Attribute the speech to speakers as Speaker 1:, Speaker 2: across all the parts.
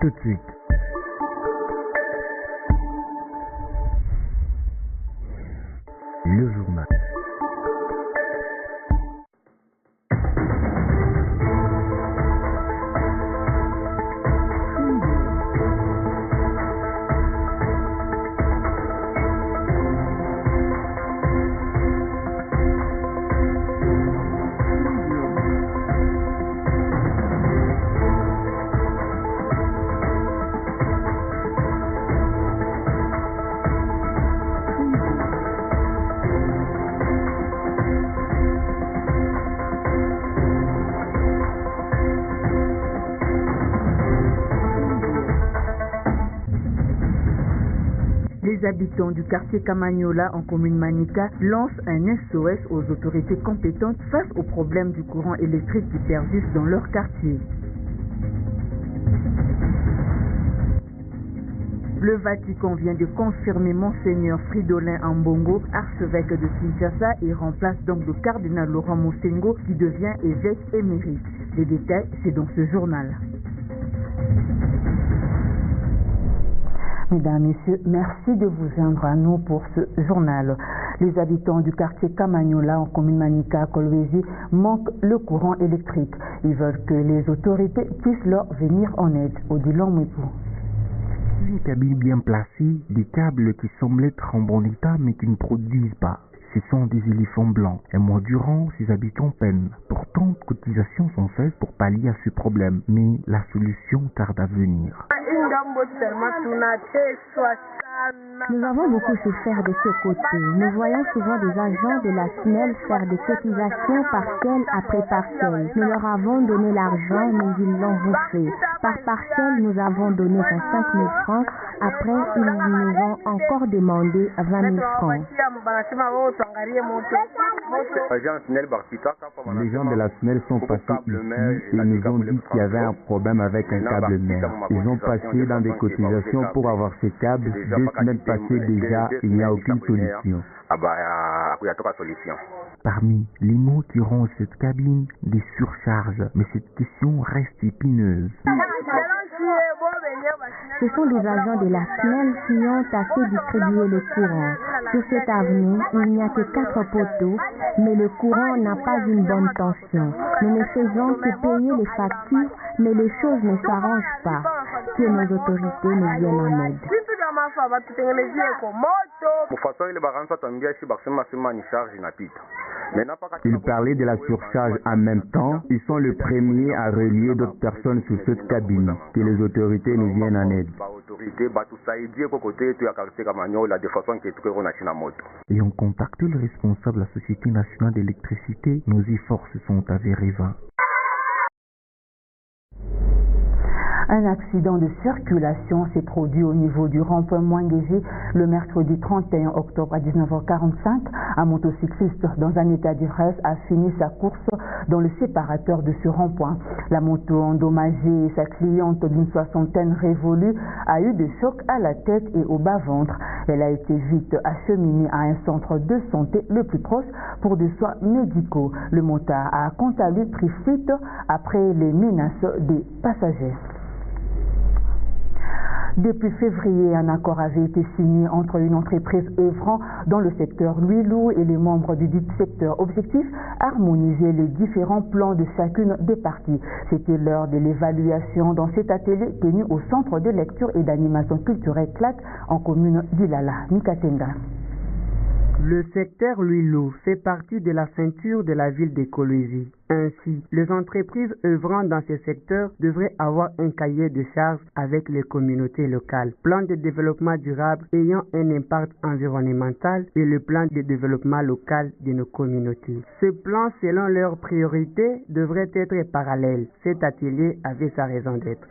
Speaker 1: tout de suite. Le journal.
Speaker 2: Les habitants du quartier Kamanyola en commune Manika lancent un SOS aux autorités compétentes face au problème du courant électrique qui persiste dans leur quartier. Le Vatican vient de confirmer Monseigneur Fridolin Ambongo, archevêque de Kinshasa, et remplace donc le cardinal Laurent Mosengo qui devient évêque émérite. Les détails, c'est dans ce journal. Mesdames, Messieurs, merci de vous joindre à nous pour ce journal. Les habitants du quartier Kamanyola en commune Manika à Kolwezi manquent le courant électrique. Ils veulent que les autorités puissent leur venir en aide. Odilon Mwepou.
Speaker 1: Les cabines bien placées, des câbles qui semblent être en bon état mais qui ne produisent pas. Ce sont des éléphants blancs. Un mois durant, ces habitants peinent. Pourtant, cotisations sont faites pour pallier à ce problème, mais la solution tarde à venir.
Speaker 3: Nous avons beaucoup souffert de ce côté. Nous voyons souvent des agents de la SNEL faire des cotisations partielles après partielles. Nous leur avons donné l'argent, mais ils l'ont bouffé. Par partielle, nous avons donné 25 000 francs. Après, ils nous ont encore demandé 20 000 francs.
Speaker 1: Les gens de la SNEL sont passés ici et nous ont dit qu'il y avait un problème avec un câble mère. Ils ont passé dans des cotisations pour avoir ces câbles. 2 semaines passées déjà, il n'y a aucune solution. Parmi les mots qui rongent cette cabine, des surcharges. Mais cette question reste épineuse.
Speaker 3: Ce sont des agents de la SNEL qui ont assez distribué le courant. Sur cette avenue, il n'y a que 4 poteaux, mais le courant n'a pas une bonne tension. Nous ne faisons que payer les factures, mais les choses ne s'arrangent pas. Que nos autorités nous viennent en aide.
Speaker 1: Ils parlaient de la surcharge en même temps. Ils sont les premiers à relier d'autres personnes sur cette cabine. Que les autorités nous viennent en aide. Et on contacte le responsable de la Société nationale d'électricité. Nos efforts se sont avérés vains.
Speaker 2: Un accident de circulation s'est produit au niveau du rond-point Mwangezi le mercredi 31 octobre à 19h45. Un motocycliste dans un état d'ivresse a fini sa course dans le séparateur de ce rond-point. La moto endommagée et sa cliente d'une soixantaine révolue a eu des chocs à la tête et au bas-ventre. Elle a été vite acheminée à un centre de santé le plus proche pour des soins médicaux. Le motard a quant à lui pris fuite après les menaces des passagers. Depuis février, un accord avait été signé entre une entreprise œuvrant dans le secteur Luilou et les membres du dit secteur. Objectif, harmoniser les différents plans de chacune des parties. C'était lors de l'évaluation dans cet atelier tenu au Centre de lecture et d'animation culturelle CLAC en commune d'Ilala. Nikatenga.
Speaker 4: Le secteur Luilou fait partie de la ceinture de la ville de Kolwezi. Ainsi, les entreprises œuvrant dans ce secteur devraient avoir un cahier de charges avec les communautés locales, plan de développement durable ayant un impact environnemental et le plan de développement local de nos communautés. Ce plan, selon leurs priorités, devrait être parallèle. Cet atelier avait sa raison d'être.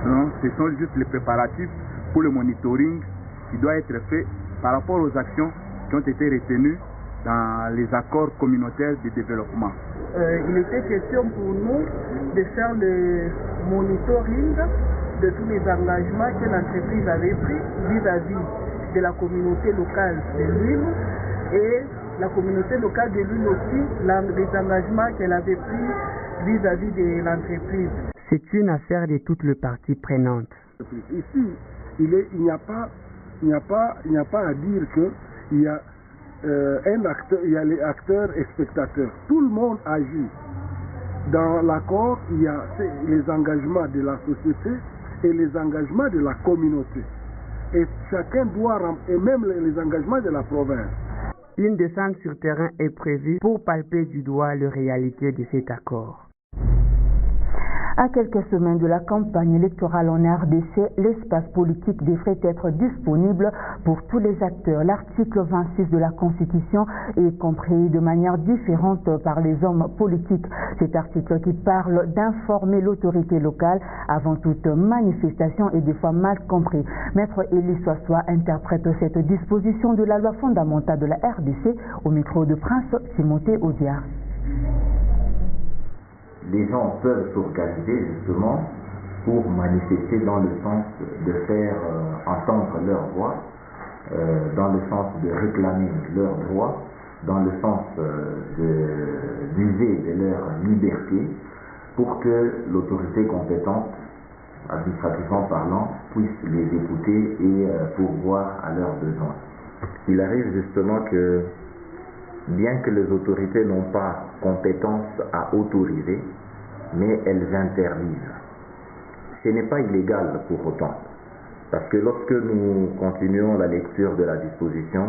Speaker 5: Non, ce sont juste les préparatifs pour le monitoring qui doit être fait par rapport aux actions qui ont été retenues dans les accords communautaires de développement.
Speaker 6: Il était question pour nous de faire le monitoring de tous les engagements que l'entreprise avait pris vis-à-vis de la communauté locale de l'huile et la communauté locale de l'huile aussi, les engagements qu'elle avait pris vis-à-vis de l'entreprise.
Speaker 4: C'est une affaire de toutes les parties prenantes.
Speaker 7: Ici, il n'y a pas à dire qu'il y a un acteur, il y a les acteurs et spectateurs. Tout le monde agit. Dans l'accord, il y a les engagements de la société et les engagements de la communauté. Et chacun doit, et même les engagements de la province.
Speaker 4: Une descente sur terrain est prévue pour palper du doigt la réalité de cet accord.
Speaker 2: À quelques semaines de la campagne électorale en RDC, l'espace politique devrait être disponible pour tous les acteurs. L'article 26 de la Constitution est compris de manière différente par les hommes politiques. Cet article qui parle d'informer l'autorité locale avant toute manifestation est des fois mal compris. Maître Élie Soissois interprète cette disposition de la loi fondamentale de la RDC au micro de Prince Timothée Odia.
Speaker 8: Les gens peuvent s'organiser justement pour manifester dans le sens de faire entendre leur voix, dans le sens de réclamer leurs droits, dans le sens d'user de leur liberté pour que l'autorité compétente, administrativement parlant, puisse les écouter et pourvoir à leurs besoins. Il arrive justement que bien que les autorités n'ont pas compétence à autoriser, mais elles interdisent. Ce n'est pas illégal pour autant, parce que lorsque nous continuons la lecture de la disposition,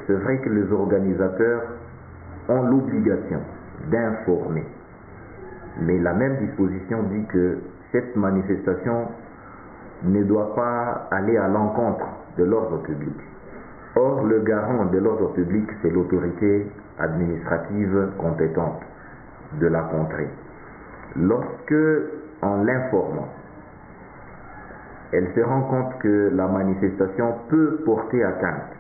Speaker 8: c'est vrai que les organisateurs ont l'obligation d'informer, mais la même disposition dit que cette manifestation ne doit pas aller à l'encontre de l'ordre public. Or, le garant de l'ordre public, c'est l'autorité administrative compétente de la contrée. Lorsque, en l'informant, elle se rend compte que la manifestation peut porter atteinte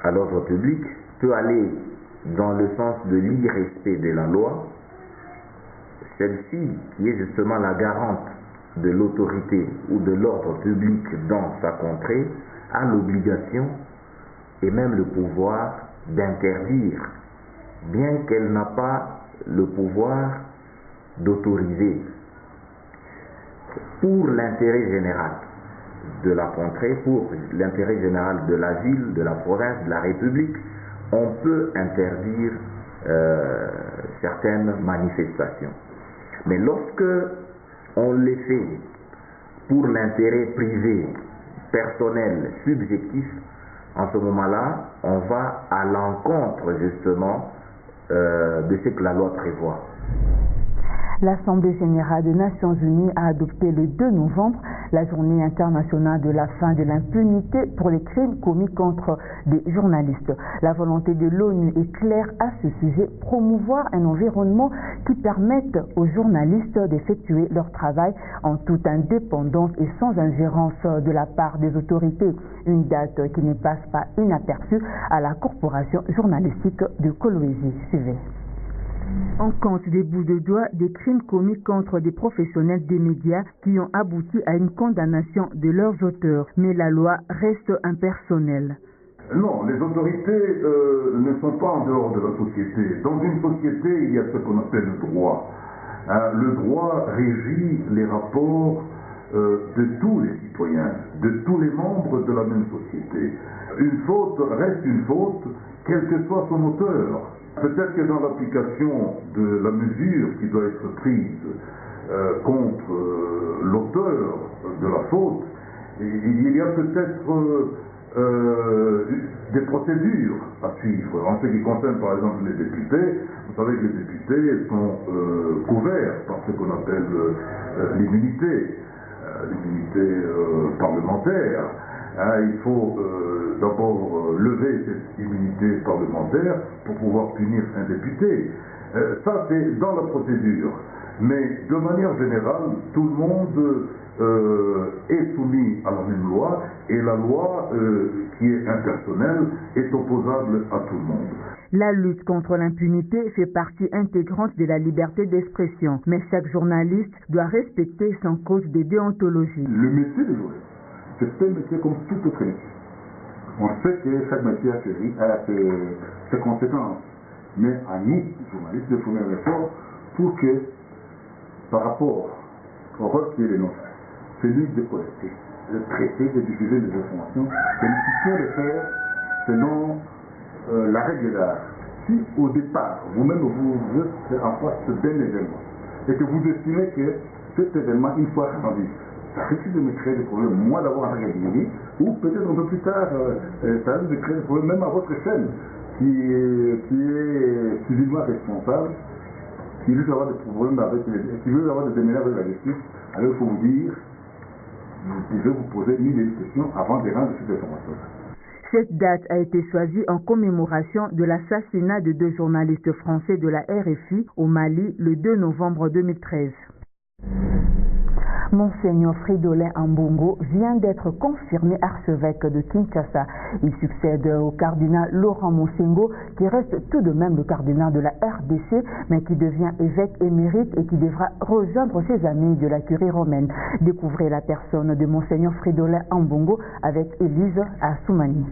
Speaker 8: à l'ordre public, peut aller dans le sens de l'irrespect de la loi, celle-ci, qui est justement la garante de l'autorité ou de l'ordre public dans sa contrée, a l'obligation et même le pouvoir d'interdire, bien qu'elle n'a pas le pouvoir d'autoriser, pour l'intérêt général de la contrée, pour l'intérêt général de la ville, de la province, de la République, on peut interdire certaines manifestations. Mais lorsque on les fait pour l'intérêt privé, personnel, subjectif, en ce moment-là, on va à l'encontre justement de ce que la loi prévoit.
Speaker 2: L'Assemblée générale des Nations unies a adopté le 2 novembre la journée internationale de la fin de l'impunité pour les crimes commis contre des journalistes. La volonté de l'ONU est claire à ce sujet, promouvoir un environnement qui permette aux journalistes d'effectuer leur travail en toute indépendance et sans ingérence de la part des autorités. Une date qui ne passe pas inaperçue à la Corporation journalistique de Kolwezi. Suivez. On compte des bouts de doigts des crimes commis contre des professionnels des médias qui ont abouti à une condamnation de leurs auteurs, mais la loi reste impersonnelle.
Speaker 9: Non, les autorités ne sont pas en dehors de la société. Dans une société, il y a ce qu'on appelle le droit. Le droit régit les rapports de tous les citoyens, de tous les membres de la même société. Une faute reste une faute, quel que soit son auteur. Peut-être que dans l'application de la mesure qui doit être prise contre l'auteur de la faute, il y a peut-être des procédures à suivre. En ce qui concerne par exemple les députés, vous savez que les députés sont couverts par ce qu'on appelle l'immunité parlementaire. Il faut d'abord lever cette immunité parlementaire pour pouvoir punir un député. Ça, c'est dans la procédure. Mais de manière générale, tout le monde est soumis à la même loi et la loi qui est impersonnelle est opposable à tout le monde.
Speaker 2: La lutte contre l'impunité fait partie intégrante de la liberté d'expression, mais chaque journaliste doit respecter son code de déontologie.
Speaker 9: Le métier de journaliste, c'est un métier comme tout autre métier. On sait que chaque métier a ses conséquences, mais à nous, journalistes, de faire un effort pour que par rapport au rôle qui est le nôtre, celui de collecter, de traiter, de diffuser des informations, c'est une question de faire selon la règle de l'art. Si au départ, vous-même vous êtes en face d'un événement et que vous estimez que cet événement, une fois rendu, ça risque de me créer des problèmes, moi d'avoir un regard, ou peut-être un peu plus tard, ça risque de créer des problèmes même à votre chaîne, qui est civilement responsable, qui veut avoir des problèmes qui veut avoir des démêlés avec la justice, alors il faut vous dire, vous pouvez vous poser mille questions avant de rendre cette information.
Speaker 2: Cette date a été choisie en commémoration de l'assassinat de 2 journalistes français de la RFI au Mali le 2 novembre 2013. Monseigneur Fridolin Ambongo vient d'être confirmé archevêque de Kinshasa. Il succède au cardinal Laurent Mosengo, qui reste tout de même le cardinal de la RDC, mais qui devient évêque émérite et qui devra rejoindre ses amis de la curie romaine. Découvrez la personne de Monseigneur Fridolin Ambongo avec Élise Assoumani.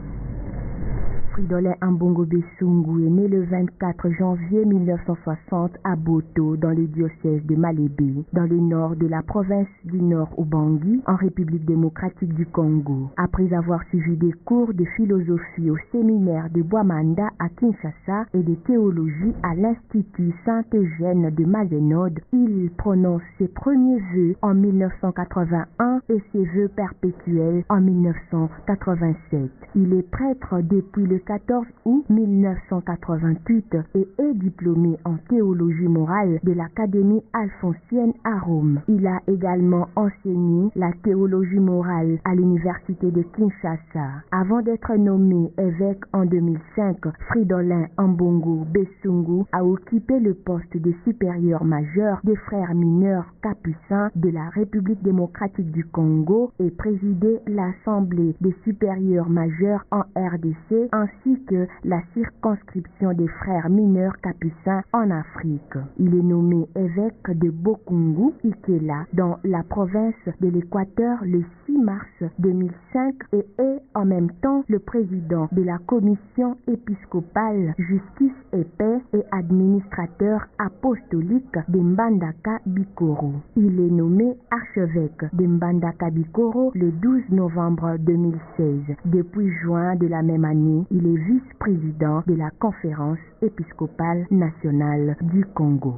Speaker 3: Fridolin Ambongo Besungu est né le 24 janvier 1960 à Boto, dans le diocèse de Malébé, dans le nord de la province du Nord Ubangi, en République démocratique du Congo. Après avoir suivi des cours de philosophie au séminaire de Bouamanda à Kinshasa et de théologie à l'Institut Saint-Eugène de Mazenod, il prononce ses premiers vœux en 1981 et ses vœux perpétuels en 1987. Il est prêtre depuis le 14 août 1988 et est diplômé en théologie morale de l'Académie alphonsienne à Rome. Il a également enseigné la théologie morale à l'Université de Kinshasa. Avant d'être nommé évêque en 2005, Fridolin Ambongo Besungu a occupé le poste de supérieur majeur des frères mineurs capucins de la République démocratique du Congo et présidé l'Assemblée des supérieurs majeurs en RDC ainsi que la circonscription des frères mineurs capucins en Afrique. Il est nommé évêque de Bokungu, Ikela, dans la province de l'Équateur le 6 mars 2005 et est en même temps le président de la commission épiscopale Justice et Paix et administrateur apostolique de Mbandaka Bikoro. Il est nommé archevêque de Mbandaka Bikoro le 12 novembre 2016. Depuis juin de la même année, il est vice-président de la conférence épiscopale nationale du Congo.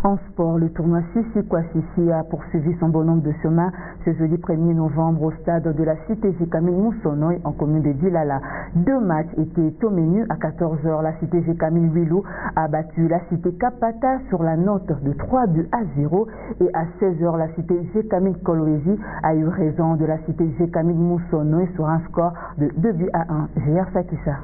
Speaker 2: En sport, le tournoi Sissi Kwasisi a poursuivi son bonhomme de chemin ce jeudi 1er novembre au stade de la cité Jekamine Moussonoy en commune de Dilala. 2 matchs étaient au menu. À 14h, la cité Jekamine Wilou a battu la cité Kapata sur la note de 3-0 et à 16h, la cité Jekamine Kolwezi a eu raison de la cité Jekamine Moussonoy sur un score de 2-1. J.R. Sakissa.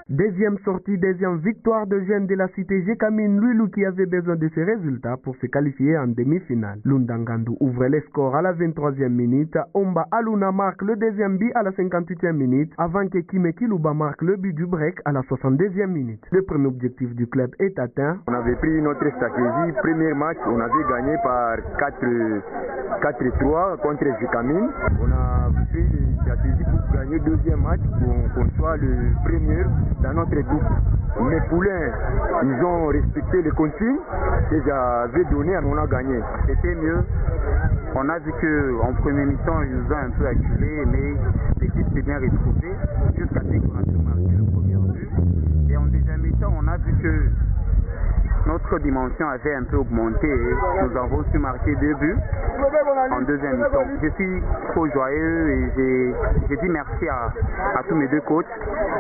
Speaker 10: Deuxième sortie, deuxième victoire de jeunes de la cité Jekamine Luilu qui avait besoin de ces résultats pour se qualifier en demi-finale. Lundangandu ouvre les scores à la 23e minute, Omba Aluna marque le deuxième but à la 58e minute, avant que Kime Kiluba marque le but du break à la 62e minute. Le premier objectif du club est atteint.
Speaker 11: On avait pris notre stratégie. Premier match, on avait gagné par 4-3 contre Jekamine. On a pris une stratégie pour gagner le deuxième match, qu'on soit le premier dans notre groupe. Mes poulains, ils ont respecté les consignes que j'avais données, on a gagné. C'était mieux. On a vu qu'en premier mi-temps, ils nous ont un peu acculés, mais l'équipe s'est bien retrouvée jusqu'à ce qu'on a pu marquer le premier but. Et en deuxième mi-temps, on a vu que notre dimension avait un peu augmenté et nous avons su marquer 2 buts en deuxième mi-temps. Je suis trop joyeux et j'ai dit merci à tous mes 2 coachs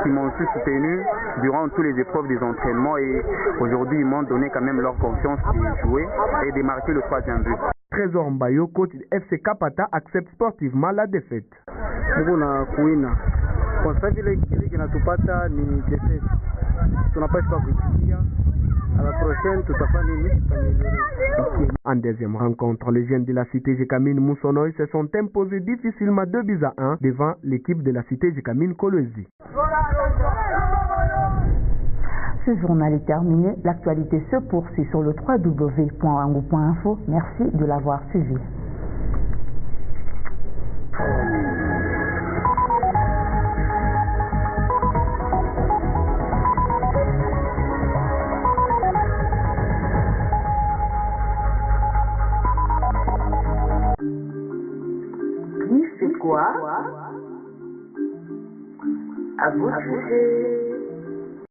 Speaker 11: qui m'ont soutenu durant toutes les épreuves des entraînements et aujourd'hui ils m'ont donné quand même leur confiance de jouer et de marquer le 3e but.
Speaker 10: Trésor Mbayo, coach de FC Kapata, accepte sportivement la défaite. En deuxième rencontre, les jeunes de la cité Jekamine Moussonoy se sont imposés difficilement 2-1 devant l'équipe de la cité Jekamine Kolwezi.
Speaker 2: Ce journal est terminé. L'actualité se poursuit sur le www.ango.info. Merci de l'avoir suivi.
Speaker 12: quoi? À vous de juger.